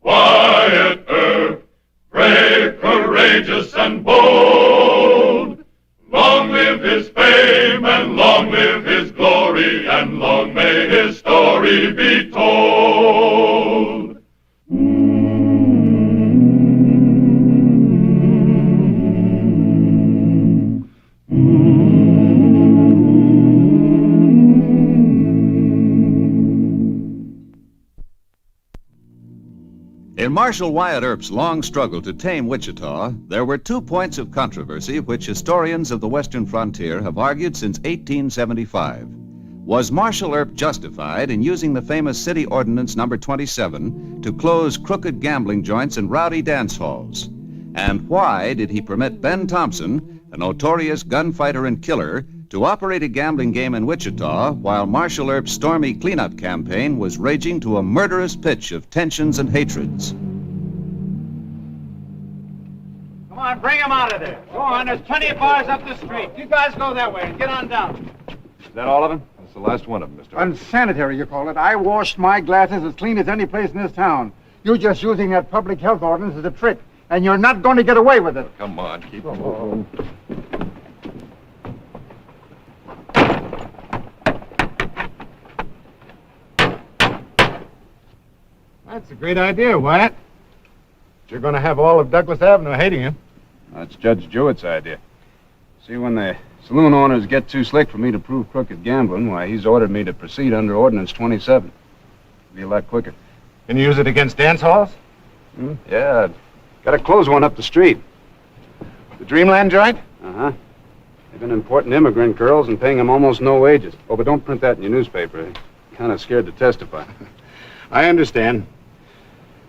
Wyatt Earp, brave, courageous, and bold. Long live his fame, and long live his glory, and long may his story be told. In Marshal Wyatt Earp's long struggle to tame Wichita, there were 2 points of controversy which historians of the Western frontier have argued since 1875. Was Marshal Earp justified in using the famous City Ordinance Number 27 to close crooked gambling joints and rowdy dance halls? And why did he permit Ben Thompson, a notorious gunfighter and killer, to operate a gambling game in Wichita while Marshal Earp's stormy cleanup campaign was raging to a murderous pitch of tensions and hatreds? Come on, bring him out of there. Go on, there's plenty of bars up the street. You guys go that way and get on down. Is that all of them? That's the last one of them, Mr. Unsanitary, you call it. I washed my glasses as clean as any place in this town. You're just using that public health ordinance as a trick, and you're not going to get away with it. Come on, keep moving. That's a great idea, Wyatt. You're going to have all of Douglas Avenue hating you. That's Judge Jewett's idea. See, when the saloon owners get too slick for me to prove crooked gambling, why, he's ordered me to proceed under Ordinance 27. It'll be a lot quicker. Can you use it against dance halls? Yeah, got to close one up the street. The Dreamland joint? Uh-huh. They've been importing immigrant girls and paying them almost no wages. Oh, but don't print that in your newspaper. I'm kind of scared to testify. I understand.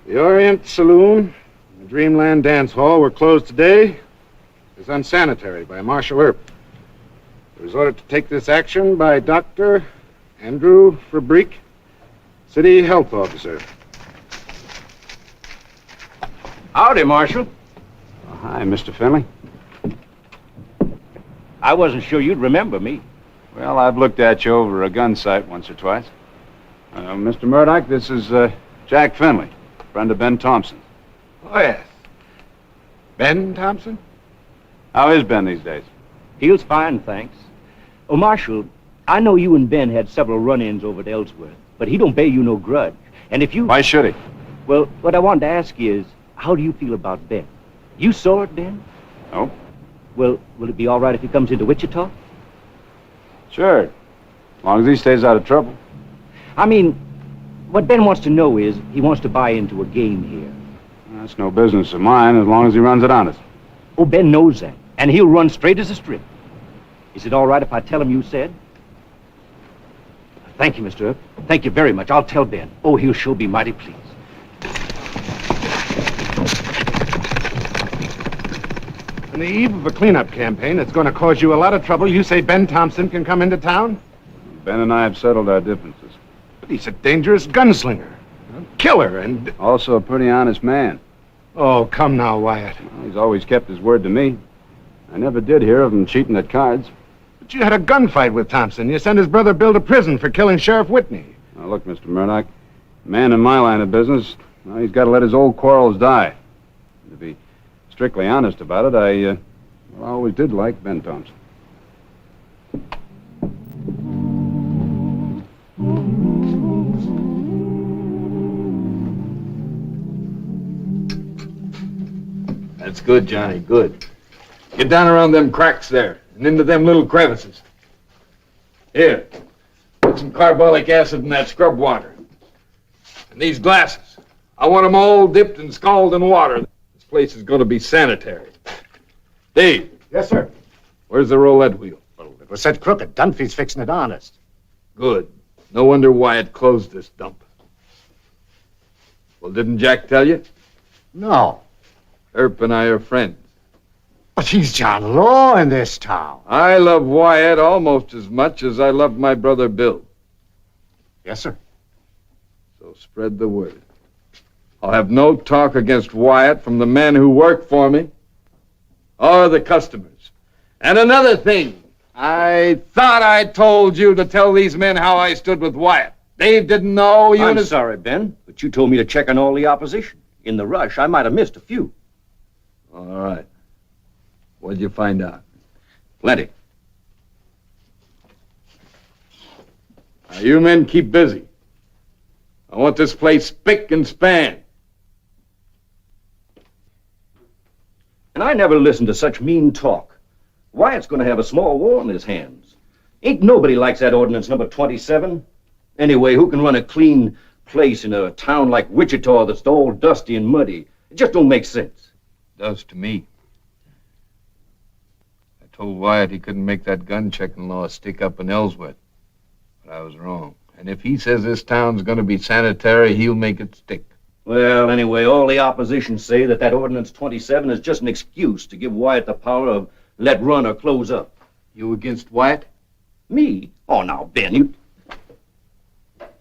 The Orient Saloon and the Dreamland Dance Hall were closed today as unsanitary by Marshal Earp. He was ordered to take this action by Dr. Andrew Fabrique, City Health Officer. Howdy, Marshal. Oh, hi, Mr. Finley. I wasn't sure you'd remember me. Well, I've looked at you over a gun sight once or twice. Mr. Murdoch, this is Jack Finley, friend of Ben Thompson. Oh, yes. Ben Thompson? How is Ben these days? Feels fine, thanks. Oh, Marshal, I know you and Ben had several run-ins over at Ellsworth, but he don't bear you no grudge. And if you... Why should he? Well, what I wanted to ask you is, how do you feel about Ben? You saw it, Ben? No. Well, will it be all right if he comes into Wichita? Sure. As long as he stays out of trouble. I mean, what Ben wants to know is, he wants to buy into a game here. That's no business of mine as long as he runs it honest. Oh, Ben knows that, and he'll run straight as a strip. Is it all right if I tell him you said? Thank you, Mr. Earp. Thank you very much. I'll tell Ben. Oh, he'll sure be mighty pleased. On the eve of a cleanup campaign that's going to cause you a lot of trouble, you say Ben Thompson can come into town? Ben and I have settled our differences. But he's a dangerous gunslinger, a killer, and... Also a pretty honest man. Oh, come now, Wyatt. Well, he's always kept his word to me. I never did hear of him cheating at cards. But you had a gunfight with Thompson. You sent his brother Bill to prison for killing Sheriff Whitney. Now, look, Mr. Murdoch, a man in my line of business, well, he's got to let his old quarrels die. To be strictly honest about it, I always did like Ben Thompson. That's good, Johnny, good. Get down around them cracks there and into them little crevices. Here, put some carbolic acid in that scrub water. And these glasses, I want them all dipped and scalded in water. This place is going to be sanitary. Dave. Yes, sir. Where's the roulette wheel? Well, it was set crooked. Dunphy's fixing it honest. Good. No wonder Wyatt closed this dump. Well, didn't Jack tell you? No. Earp and I are friends. But he's John Law in this town. I love Wyatt almost as much as I love my brother Bill. Yes, sir. So spread the word. I'll have no talk against Wyatt from the men who work for me or the customers. And another thing, I thought I told you to tell these men how I stood with Wyatt. Dave didn't know you... I'm sorry, Ben, but you told me to check on all the opposition. In the rush, I might have missed a few. All right. What'd you find out? Plenty. Now, you men keep busy. I want this place spick and span. And I never listened to such mean talk. Wyatt's going to have a small war on his hands. Ain't nobody likes that ordinance number 27. Anyway, who can run a clean place in a town like Wichita that's all dusty and muddy? It just don't make sense. Does to me. I told Wyatt he couldn't make that gun checking law stick up in Ellsworth. But I was wrong. And if he says this town's going to be sanitary, he'll make it stick. Well, anyway, all the opposition say that ordinance 27 is just an excuse to give Wyatt the power of let run or close up. You against Wyatt? Me? Oh, now, Ben, you...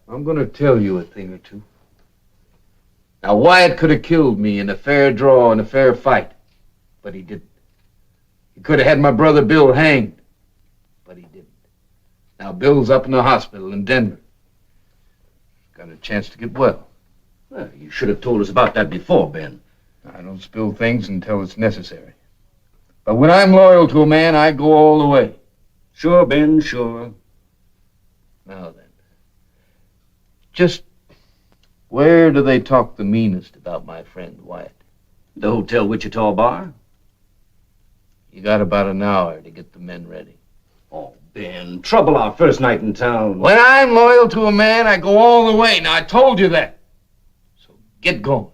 I'm going to tell you a thing or two. Now, Wyatt could have killed me in a fair draw and a fair fight, but he didn't. He could have had my brother Bill hanged, but he didn't. Now, Bill's up in the hospital in Denver. Got a chance to get well. Well, you should have told us about that before, Ben. I don't spill things until it's necessary. But when I'm loyal to a man, I go all the way. Sure, Ben, sure. Now then, just where do they talk the meanest about my friend Wyatt? The Hotel Wichita bar? You got about an hour to get the men ready. Oh, Ben, trouble our first night in town. When I'm loyal to a man, I go all the way. Now, I told you that. So get going.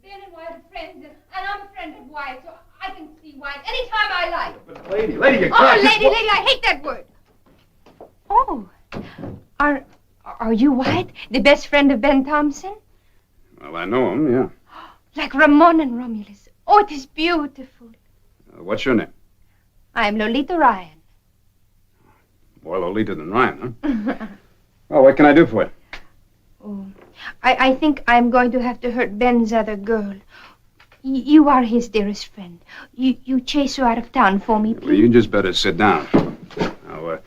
Ben and Wyatt are friends, and I'm a friend of Wyatt, so I can see Wyatt anytime I like. But lady, you Oh, can't... lady, I hate that word. Oh, are you Wyatt, the best friend of Ben Thompson? Well, I know him, yeah. Like Ramon and Romulus. Oh, it is beautiful. What's your name? I'm Lolita Ryan. More Lolita than Ryan, huh? Well, what can I do for you? Oh, I think I'm going to have to hurt Ben's other girl. You are his dearest friend. You chase her out of town for me, please. Well, you just better sit down. Now,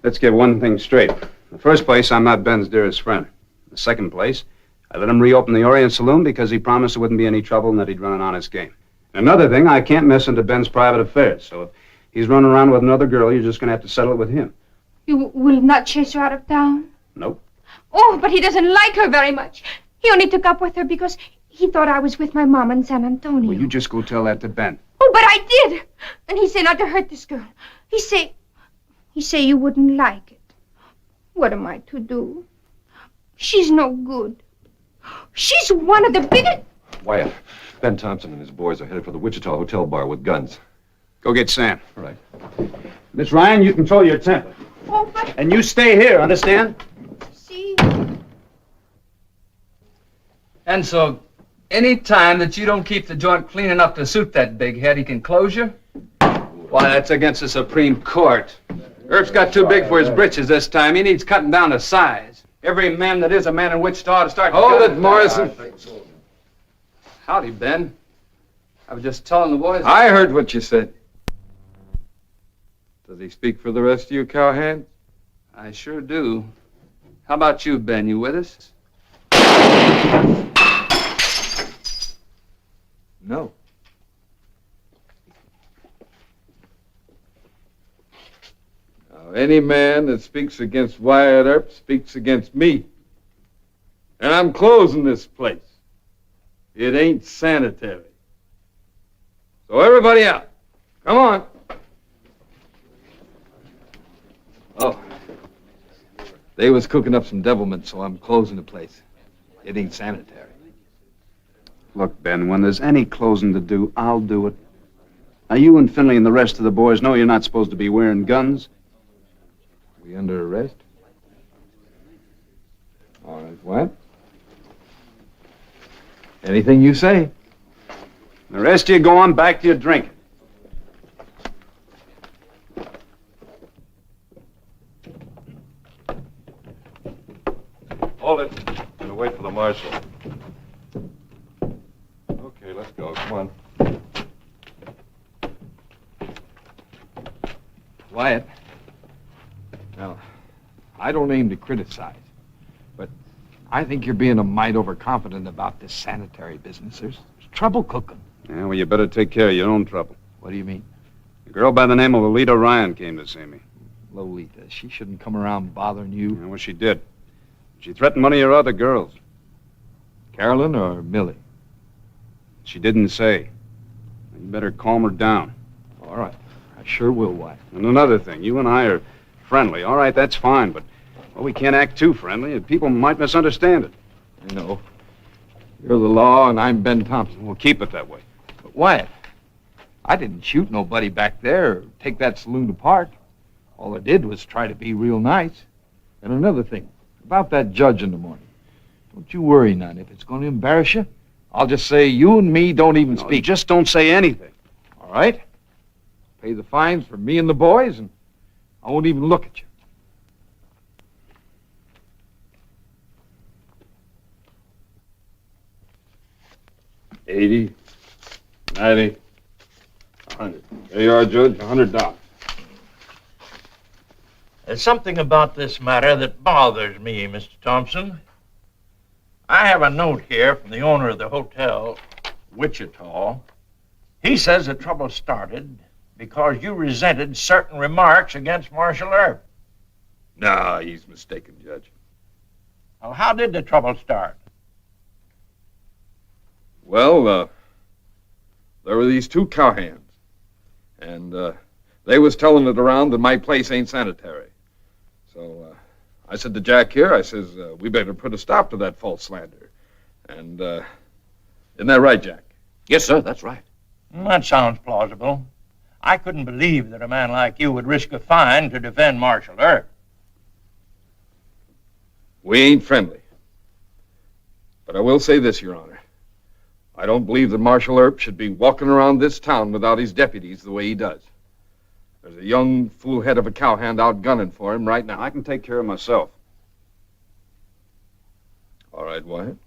let's get one thing straight. In the first place, I'm not Ben's dearest friend. In the second place, I let him reopen the Orient Saloon because he promised there wouldn't be any trouble and that he'd run an honest game. And another thing, I can't mess into Ben's private affairs. So if he's running around with another girl, you're just going to have to settle it with him. You will not chase her out of town? Nope. Oh, but he doesn't like her very much. He only took up with her because he thought I was with my mom in San Antonio. Well, you just go tell that to Ben. Oh, but I did. And he said not to hurt this girl. He say you wouldn't like it. What am I to do? She's no good. She's one of the biggest... Wyatt, Ben Thompson and his boys are headed for the Wichita Hotel bar with guns. Go get Sam. All right. Miss Ryan, you control your temper. Oh, but... And you stay here, understand? See... And so, any time that you don't keep the joint clean enough to suit that big head, he can close you? Why, that's against the Supreme Court. Earp's got too big for his britches this time. He needs cutting down to size. Every man that is a man in Wichita ought to start... Hold it, Morrison. Howdy, Ben. I was just telling the boys... I heard what you said. Does he speak for the rest of you, cowhands? I sure do. How about you, Ben? You with us? No. Now, any man that speaks against Wyatt Earp speaks against me. And I'm closing this place. It ain't sanitary. So everybody out. Come on. Oh. They was cooking up some devilment, so I'm closing the place. It ain't sanitary. Look, Ben, when there's any closing to do, I'll do it. Now, you and Finley and the rest of the boys know you're not supposed to be wearing guns. We under arrest? All right, what? Anything you say. The rest of you go on back to your drinking. Hold it. Gonna wait for the marshal. Okay, let's go. Come on. Wyatt. Now, I don't aim to criticize, but I think you're being a mite overconfident about this sanitary business. There's trouble cooking. Yeah, well, you better take care of your own trouble. What do you mean? A girl by the name of Lolita Ryan came to see me. Lolita, she shouldn't come around bothering you. Yeah, well, she did. She threatened one of your other girls. Carolyn or Millie? She didn't say. You better calm her down. All right. I sure will, Wyatt. And another thing, you and I are friendly. All right, that's fine, but well, we can't act too friendly, and people might misunderstand it. I know. You're the law, and I'm Ben Thompson. We'll keep it that way. But Wyatt, I didn't shoot nobody back there or take that saloon apart. All I did was try to be real nice. And another thing, about that judge in the morning. Don't you worry none. If it's going to embarrass you, I'll just say you and me don't even speak. Just don't say anything. All right? Pay the fines for me and the boys, and I won't even look at you. $80, $90, $100. There you are, Judge, $100. There's something about this matter that bothers me, Mr. Thompson. I have a note here from the owner of the hotel, Wichita. He says the trouble started because you resented certain remarks against Marshal Earp. Nah, he's mistaken, Judge. Well, how did the trouble start? Well, there were these two cowhands, and they was telling it around that my place ain't sanitary. So I said to Jack here, I says, we better put a stop to that false slander. And isn't that right, Jack? Yes, sir, that's right. That sounds plausible. I couldn't believe that a man like you would risk a fine to defend Marshal Earp. We ain't friendly. But I will say this, Your Honor. I don't believe that Marshal Earp should be walking around this town without his deputies the way he does. There's a young foolhead of a cowhand out gunning for him right now. I can take care of myself. All right, Wyatt.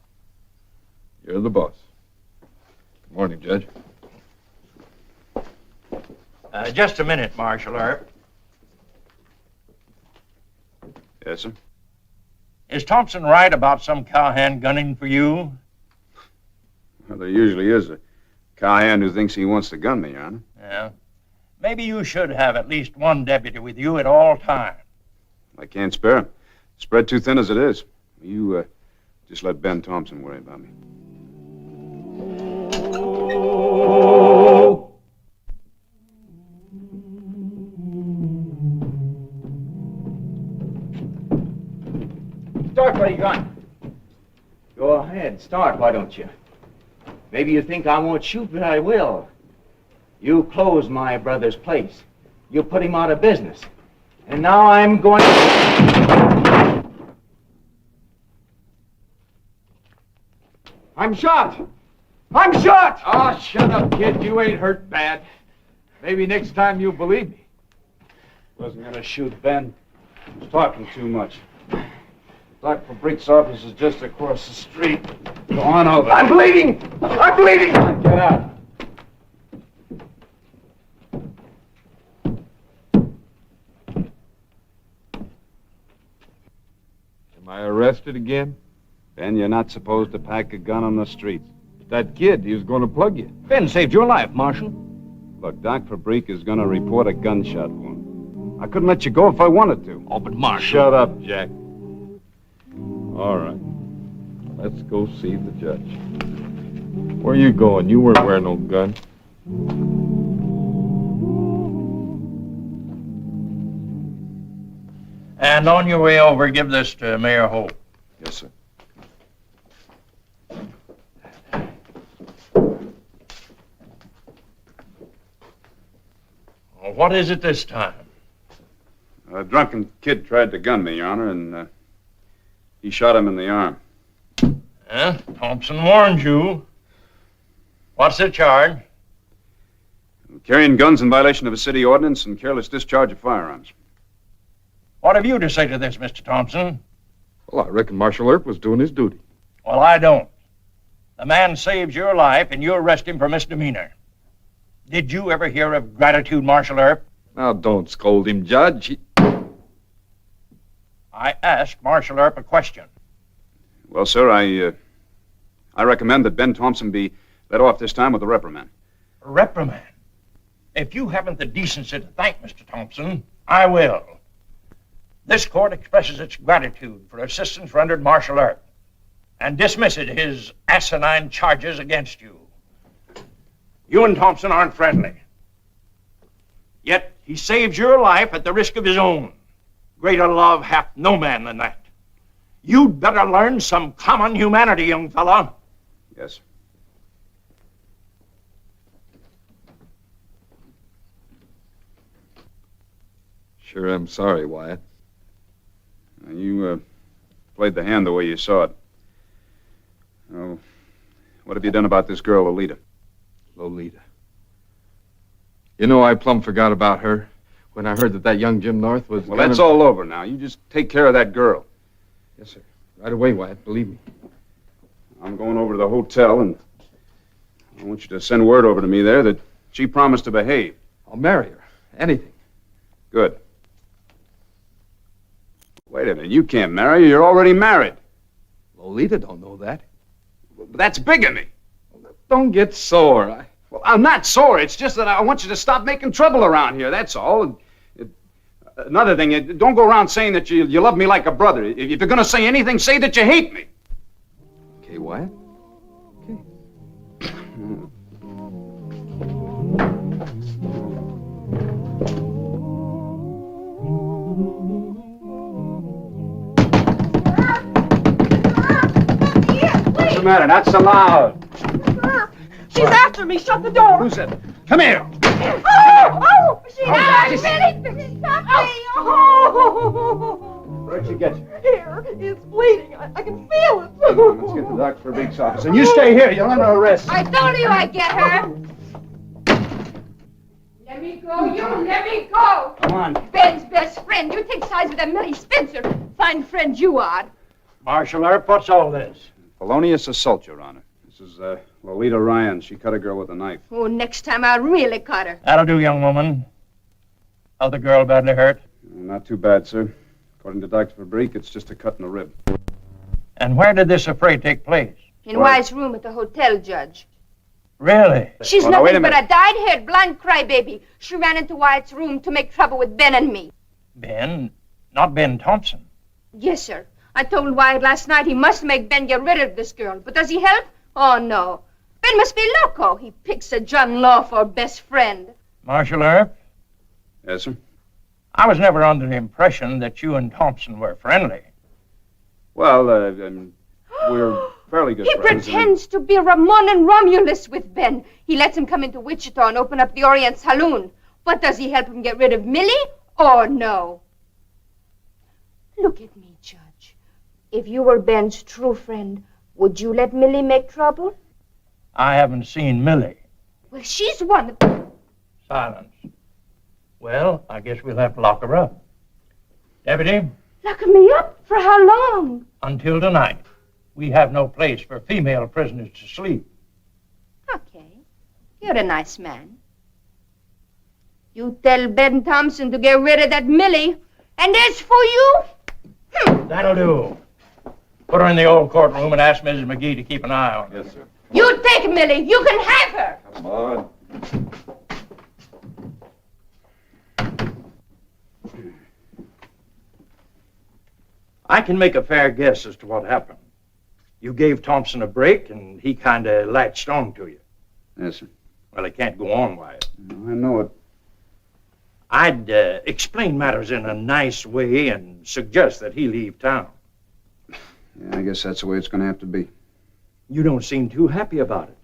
You're the boss. Good morning, Judge. Just a minute, Marshal Earp. Yes, sir? Is Thompson right about some cowhand gunning for you? Well, there usually is a cowhand who thinks he wants to gun me, Your Honor. Yeah. Maybe you should have at least one deputy with you at all times. I can't spare him. Spread too thin as it is. You just let Ben Thompson worry about me. Start what you got. Go ahead, start, why don't you? Maybe you think I won't shoot, but I will. You closed my brother's place. You put him out of business. And now I'm going to... I'm shot! I'm shot! Oh, shut up, kid. You ain't hurt bad. Maybe next time you'll believe me. Wasn't gonna shoot Ben. He was talking too much. Dr. Fabric's office is just across the street. Go on over. I'm bleeding! I'm bleeding! Get out. Am I arrested again? Ben, you're not supposed to pack a gun on the streets. That kid, he was going to plug you. Ben saved your life, Marshal. Look, Doc Fabric is gonna report a gunshot wound. I couldn't let you go if I wanted to. Oh, but Marshal... Shut up, Jack. All right. Let's go see the judge. Where you going? You weren't wearing no gun. And on your way over, give this to Mayor Hope. Yes, sir. Well, what is it this time? A drunken kid tried to gun me, Your Honor, and he shot him in the arm. Thompson warned you. What's the charge? Carrying guns in violation of a city ordinance and careless discharge of firearms. What have you to say to this, Mr. Thompson? Well, I reckon Marshal Earp was doing his duty. Well, I don't. The man saves your life, and you arrest him for misdemeanor. Did you ever hear of gratitude, Marshal Earp? Now, don't scold him, Judge. I asked Marshal Earp a question. Well, sir, I recommend that Ben Thompson be let off this time with a reprimand. Reprimand? If you haven't the decency to thank Mr. Thompson, I will. This court expresses its gratitude for assistance rendered Marshal Earp and dismisses his asinine charges against you. You and Thompson aren't friendly. Yet he saves your life at the risk of his own. Greater love hath no man than that. You'd better learn some common humanity, young fella. Yes, sir. Sure, I'm sorry, Wyatt. You played the hand the way you saw it. Oh, what have you done about this girl, Lolita? Lolita. You know, I plumb forgot about her when I heard that young Jim North was... Well, that's all over now. You just take care of that girl. Yes, sir. Right away, Wyatt, believe me. I'm going over to the hotel, and I want you to send word over to me there that she promised to behave. I'll marry her. Anything. Good. Wait a minute. You can't marry her. You're already married. Lolita don't know that. That's bigamy. Don't get sore. Well, I'm not sore. It's just that I want you to stop making trouble around here. That's all. Another thing, don't go around saying that you love me like a brother. If you're going to say anything, say that you hate me. Okay, Wyatt? Okay. What's the matter? Not so loud. She's after me. Shut the door. Who's it? Come here. Oh! She's after me. Stop me. Oh! Where'd you get you? Here. It's bleeding. I can feel it. Let's get the doctor for Beek's office. And you stay here. You're under arrest. I told you I'd get her. Let me go, you let me go. Come on. Ben's best friend. You take sides with that Millie Spencer. Fine friend you are. Marshal Earp, what's all this? Felonious assault, Your Honor. This is Lolita Ryan. She cut a girl with a knife. Oh, next time I'll really cut her. That'll do, young woman. How's the girl badly hurt? Not too bad, sir. According to Dr. Fabrique, it's just a cut in the rib. And where did this affray take place? In Wyatt's room at the hotel, Judge. Really? She's Oh, now, wait a nothing but a dyed-haired, blind crybaby. She ran into Wyatt's room to make trouble with Ben and me. Ben? Not Ben Thompson. Yes, sir. I told Wyatt last night he must make Ben get rid of this girl. But does he help? Oh, no. Ben must be loco. He picks a John Law for best friend. Marshal Earp, Yes, sir? I was never under the impression that you and Thompson were friendly. Well, we're fairly good He friends. pretends to be Ramon and Romulus with Ben. He lets him come into Wichita and open up the Orient Saloon. But does he help him get rid of Millie? Or no? Look at me, Judge. If you were Ben's true friend, would you let Millie make trouble? I haven't seen Millie. Well, she's one. Silence. Well, I guess we'll have to lock her up. Deputy, Lock me up? For how long? until tonight, we have no place for female prisoners to sleep. Okay. You're a nice man. You tell Ben Thompson to get rid of that Millie. And as for you... That'll do. Put her in the old courtroom and ask Mrs. McGee to keep an eye on her. Yes, sir. You take Millie. You can have her. Come on. I can make a fair guess as to what happened. You gave Thompson a break, and he kind of latched on to you. Yes, sir. Well, it can't go on, Wyatt. I know it. I'd explain matters in a nice way and suggest that he leave town. Yeah, I guess that's the way it's going to have to be. You don't seem too happy about it.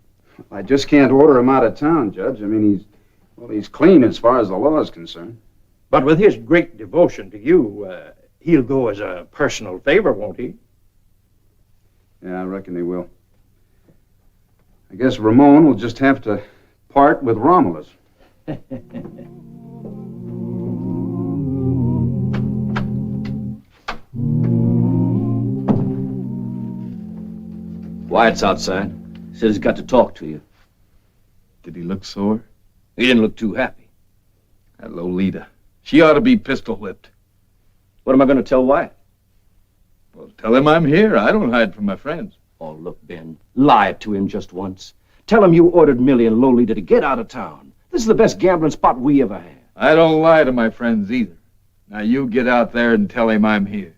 I just can't order him out of town, Judge. I mean, he's clean as far as the law is concerned. But with his great devotion to you, he'll go as a personal favor, won't he? Yeah, I reckon he will. I guess Ramon will just have to part with Romulus. Wyatt's outside. Said he's got to talk to you. Did he look sore? He didn't look too happy. That Lolita. She ought to be pistol-whipped. What am I going to tell Wyatt? Well, tell him I'm here. I don't hide from my friends. Oh, look, Ben. Lie to him just once. Tell him you ordered Millie and Lolita to get out of town. This is the best gambling spot we ever had. I don't lie to my friends either. Now you get out there and tell him I'm here.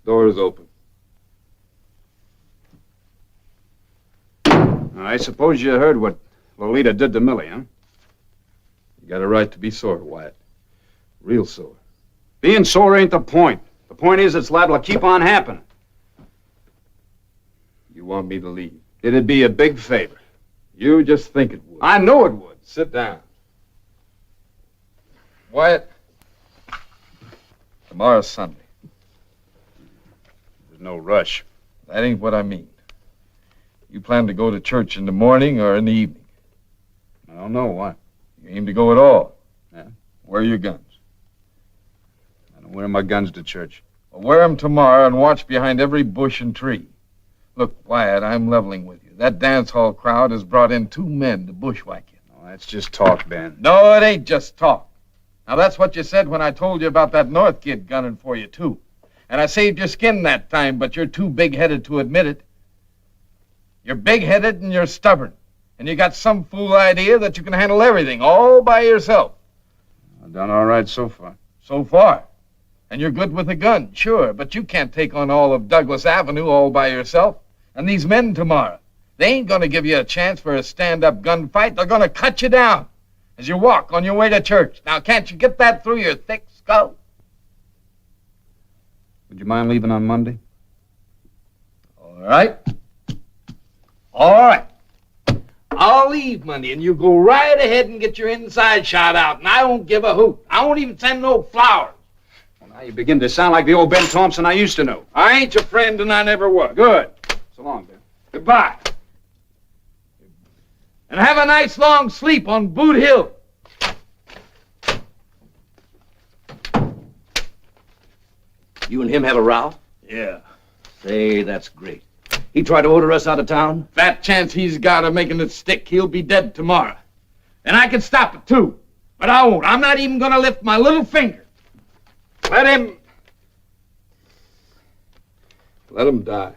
Door is open. I suppose you heard what Lolita did to Millie, huh? You got a right to be sore, Wyatt. Real sore. Being sore ain't the point. The point is it's liable to keep on happening. You want me to leave? It'd be a big favor. You just think it would. I know it would. Sit down. Wyatt, tomorrow's Sunday. There's no rush. That ain't what I mean. You plan to go to church in the morning or in the evening? I don't know. Why? You aim to go at all? Yeah. Where are your guns? I don't wear my guns to church. Well, wear them tomorrow and watch behind every bush and tree. Look, Wyatt, I'm leveling with you. That dance hall crowd has brought in 2 men to bushwhack you. Oh, that's just talk, Ben. No, it ain't just talk. Now, that's what you said when I told you about that North kid gunning for you, too. And I saved your skin that time, but you're too big-headed to admit it. You're big-headed and you're stubborn. And you got some fool idea that you can handle everything all by yourself. I've done all right so far. So far. And you're good with a gun, sure, but you can't take on all of Douglas Avenue all by yourself. And these men tomorrow, they ain't going to give you a chance for a stand-up gunfight. They're going to cut you down as you walk on your way to church. Now, can't you get that through your thick skull? Would you mind leaving on Monday? All right. All right. I'll leave Monday, and you go right ahead and get your inside shot out, and I won't give a hoot. I won't even send no flowers. Well, now you begin to sound like the old Ben Thompson I used to know. I ain't your friend, and I never was. Good. So long, Ben. Goodbye. And have a nice long sleep on Boot Hill. You and him have a row? Yeah. Say, that's great. He tried to order us out of town? That chance he's got of making it stick, he'll be dead tomorrow. And I can stop it, too. But I won't. I'm not even going to lift my little finger. Let him die.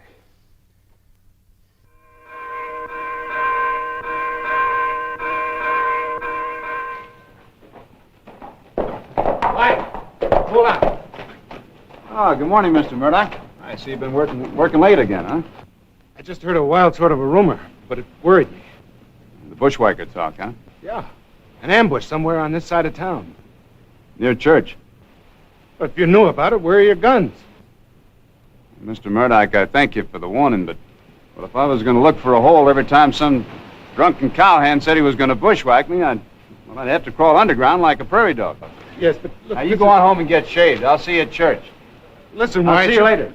Wyatt, hold on. Oh, good morning, Mr. Murdoch. I see you've been working late again, huh? I just heard a wild sort of a rumor, but it worried me. The bushwhacker talk, huh? Yeah. An ambush somewhere on this side of town. Near church. But if you knew about it, where are your guns? Mr. Murdoch, I thank you for the warning, but well, if I was going to look for a hole every time some drunken cowhand said he was going to bushwhack me, I'd have to crawl underground like a prairie dog. Yes, but look, Now, you go on home and get shaved. I'll see you at church. Listen, I'll Wyatt. see you later.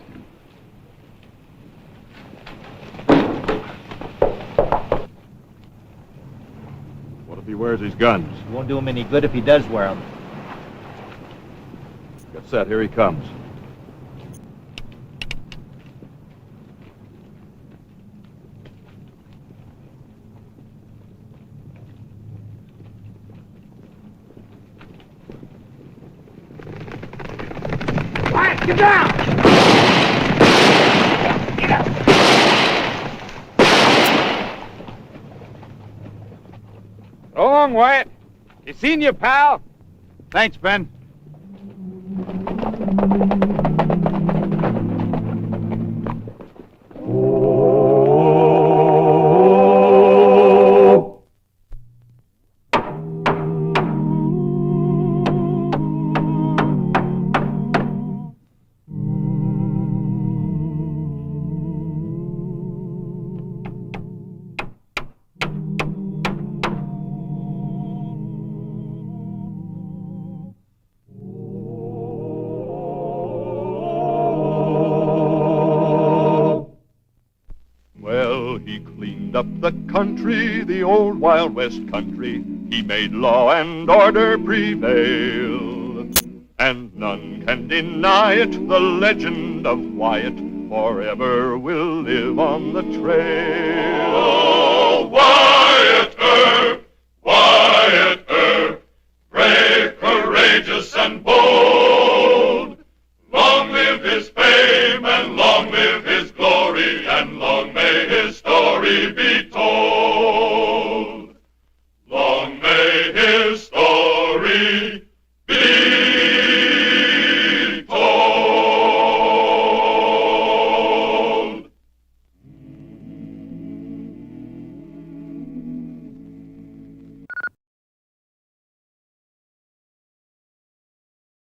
What if he wears his guns? It won't do him any good if he does wear them. Get set. Here he comes. Wyatt, get down! Get up! So long, Wyatt. You seen your pal? Thanks, Ben. Well, he cleaned up the country, the old Wild West country. He made law and order prevail, and none can deny it. The legend of Wyatt forever will live on the trail. Oh, Wyatt Earp!